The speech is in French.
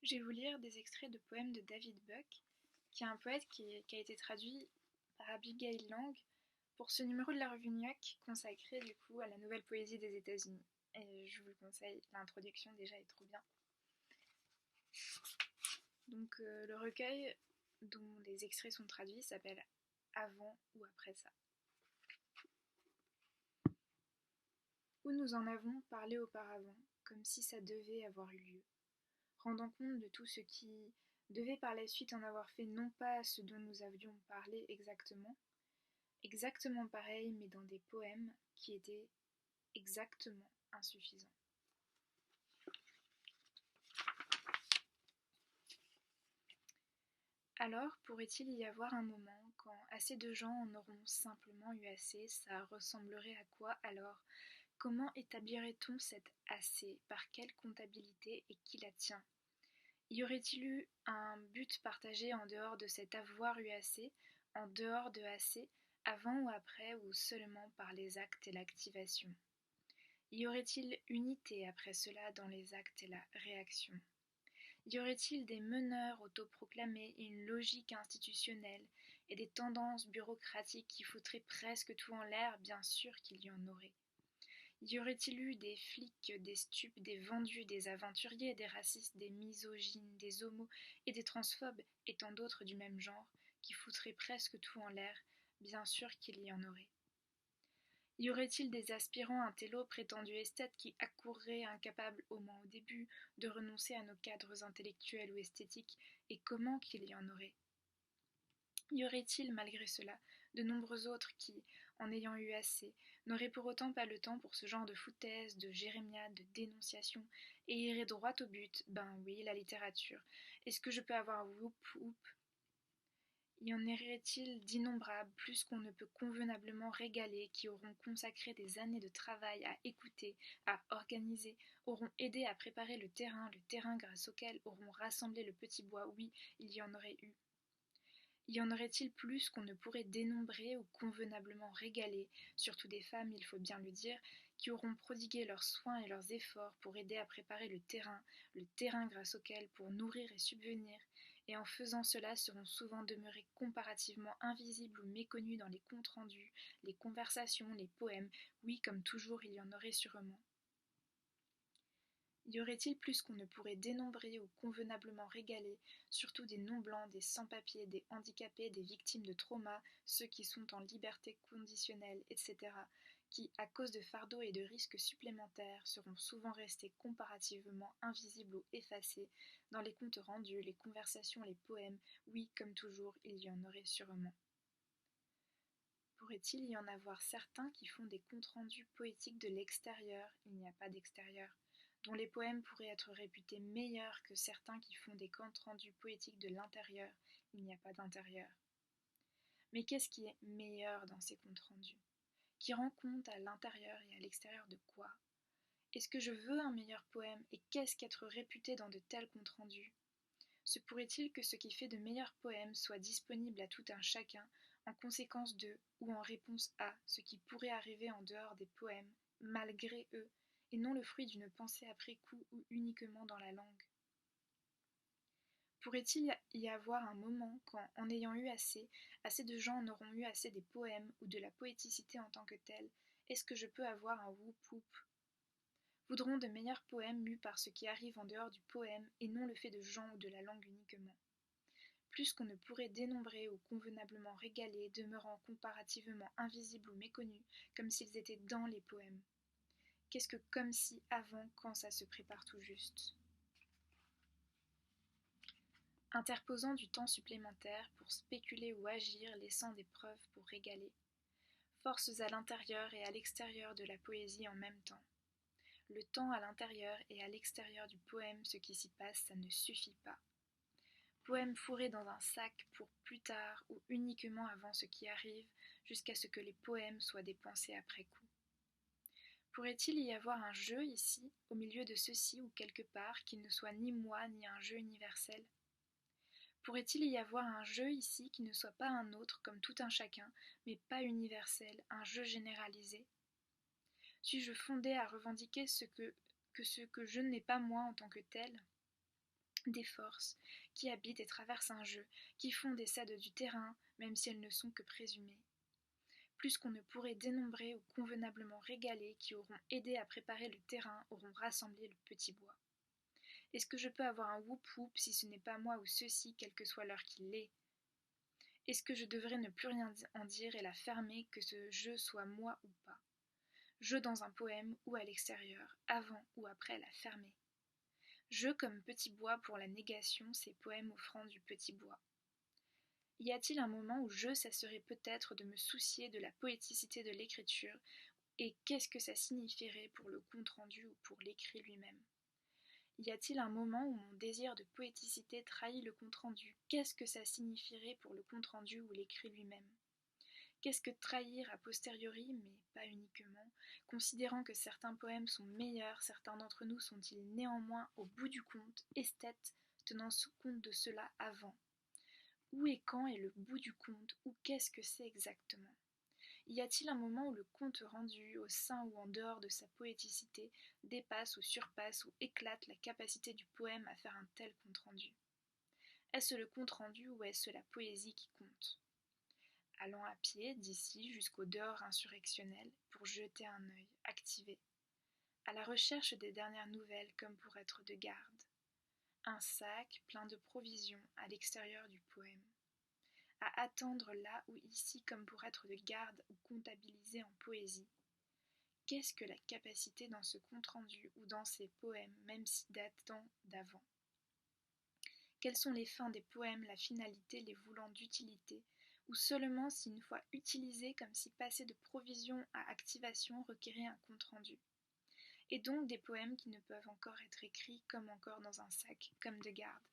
Je vais vous lire des extraits de poèmes de David Buck, qui est un poète qui a été traduit par Abigail Lang pour ce numéro de la revue New York consacré du coup à la nouvelle poésie des États-Unis. Et je vous le conseille, l'introduction déjà est trop bien. Donc le recueil dont les extraits sont traduits s'appelle Avant ou après ça. Où nous en avons parlé auparavant, comme si ça devait avoir eu lieu, rendant compte de tout ce qui devait par la suite en avoir fait non pas ce dont nous avions parlé exactement pareil, mais dans des poèmes qui étaient exactement insuffisants. Alors pourrait-il y avoir un moment quand assez de gens en auront simplement eu assez, ça ressemblerait à quoi alors? Comment établirait-on cet assez? Par quelle comptabilité et qui la tient? Y aurait-il eu un but partagé en dehors de cet avoir eu assez, en dehors de assez, avant ou après, ou seulement par les actes et l'activation? Y aurait-il unité après cela dans les actes et la réaction? Y aurait-il des meneurs autoproclamés et une logique institutionnelle et des tendances bureaucratiques qui foutraient presque tout en l'air? Bien sûr qu'il y en aurait. Y aurait-il eu des flics, des stupes, des vendus, des aventuriers, des racistes, des misogynes, des homos et des transphobes et tant d'autres du même genre qui foutraient presque tout en l'air? Bien sûr qu'il y en aurait. Y aurait-il des aspirants intello prétendus esthètes qui accourraient incapables, au moins au début, de renoncer à nos cadres intellectuels ou esthétiques, et comment qu'il y en aurait? Y aurait-il, malgré cela, de nombreux autres qui, en ayant eu assez, n'auraient pour autant pas le temps pour ce genre de foutaise, de jérémiade, de dénonciation, et iraient droit au but? Ben oui, la littérature. Est-ce que je peux avoir whoop whoop? Y en aurait-il d'innombrables, plus qu'on ne peut convenablement régaler, qui auront consacré des années de travail à écouter, à organiser, auront aidé à préparer le terrain grâce auquel auront rassemblé le petit bois? Oui, il y en aurait eu. Y en aurait-il plus qu'on ne pourrait dénombrer ou convenablement régaler, surtout des femmes, il faut bien le dire, qui auront prodigué leurs soins et leurs efforts pour aider à préparer le terrain grâce auquel pour nourrir et subvenir, et en faisant cela seront souvent demeurés comparativement invisibles ou méconnus dans les comptes rendus, les conversations, les poèmes? Oui, comme toujours, il y en aurait sûrement. Y aurait-il plus qu'on ne pourrait dénombrer ou convenablement régaler, surtout des non-blancs, des sans-papiers, des handicapés, des victimes de traumas, ceux qui sont en liberté conditionnelle, etc., qui, à cause de fardeaux et de risques supplémentaires, seront souvent restés comparativement invisibles ou effacés dans les comptes rendus, les conversations, les poèmes? Oui, comme toujours, il y en aurait sûrement. Pourrait-il y en avoir certains qui font des comptes rendus poétiques de l'extérieur? Il n'y a pas d'extérieur. Dont les poèmes pourraient être réputés meilleurs que certains qui font des comptes rendus poétiques de l'intérieur? Il n'y a pas d'intérieur. Mais qu'est-ce qui est meilleur dans ces comptes rendus? Qui rend compte à l'intérieur et à l'extérieur de quoi? Est-ce que je veux un meilleur poème? Et qu'est-ce qu'être réputé dans de tels comptes rendus? Se pourrait-il que ce qui fait de meilleurs poèmes soit disponible à tout un chacun, en conséquence de, ou en réponse à, ce qui pourrait arriver en dehors des poèmes, malgré eux, et non le fruit d'une pensée après coup ou uniquement dans la langue? Pourrait-il y avoir un moment quand, en ayant eu assez, assez de gens en auront eu assez des poèmes ou de la poéticité en tant que telle? Est-ce que je peux avoir un whoop whoop? Voudront de meilleurs poèmes mus par ce qui arrive en dehors du poème, et non le fait de gens ou de la langue uniquement. Plus qu'on ne pourrait dénombrer ou convenablement régaler, demeurant comparativement invisibles ou méconnus, comme s'ils étaient dans les poèmes. Qu'est-ce que comme si avant, quand ça se prépare tout juste? Interposant du temps supplémentaire pour spéculer ou agir, laissant des preuves pour régaler. Forces à l'intérieur et à l'extérieur de la poésie en même temps. Le temps à l'intérieur et à l'extérieur du poème, ce qui s'y passe, ça ne suffit pas. Poème fourré dans un sac pour plus tard ou uniquement avant ce qui arrive, jusqu'à ce que les poèmes soient des pensées après coup. Pourrait-il y avoir un jeu ici, au milieu de ceci ou quelque part, qui ne soit ni moi ni un jeu universel? Pourrait-il y avoir un jeu ici qui ne soit pas un autre comme tout un chacun, mais pas universel, un jeu généralisé? Suis-je fondé à revendiquer ce que je n'ai pas moi en tant que tel? des forces qui habitent et traversent un jeu, qui font des cèdes du terrain, même si elles ne sont que présumées. Plus qu'on ne pourrait dénombrer ou convenablement régaler qui auront aidé à préparer le terrain, auront rassemblé le petit bois. Est-ce que je peux avoir un whoop-whoop si ce n'est pas moi ou ceux-ci, quelle que soit l'heure qu'il est? Est-ce que je devrais ne plus rien en dire et la fermer, que ce jeu soit moi ou pas? Jeu dans un poème ou à l'extérieur, avant ou après la fermer. Jeu comme petit bois pour la négation, ces poèmes offrant du petit bois. Y a-t-il un moment où je cesserai peut-être de me soucier de la poéticité de l'écriture, et qu'est-ce que ça signifierait pour le compte-rendu ou pour l'écrit lui-même? Y a-t-il un moment où mon désir de poéticité trahit le compte-rendu? Qu'est-ce que ça signifierait pour le compte-rendu ou l'écrit lui-même? Qu'est-ce que trahir a posteriori, mais pas uniquement, considérant que certains poèmes sont meilleurs, certains d'entre nous sont-ils néanmoins, au bout du compte, esthètes, tenant compte de cela avant? Où et quand est le bout du compte, ou qu'est-ce que c'est exactement? Y a-t-il un moment où le compte rendu, au sein ou en dehors de sa poéticité, dépasse ou surpasse ou éclate la capacité du poème à faire un tel compte rendu? Est-ce le compte rendu ou est-ce la poésie qui compte? Allant à pied d'ici jusqu'au dehors insurrectionnel pour jeter un œil activé, à la recherche des dernières nouvelles comme pour être de garde. Un sac plein de provisions à l'extérieur du poème. À attendre là ou ici comme pour être de garde ou comptabilisé en poésie. Qu'est-ce que la capacité dans ce compte-rendu ou dans ces poèmes, même si datant d'avant? Quelles sont les fins des poèmes, la finalité, les voulant d'utilité, ou seulement si une fois utilisés comme si passer de provision à activation requérait un compte-rendu? Et donc des poèmes qui ne peuvent encore être écrits comme encore dans un sac, comme de garde.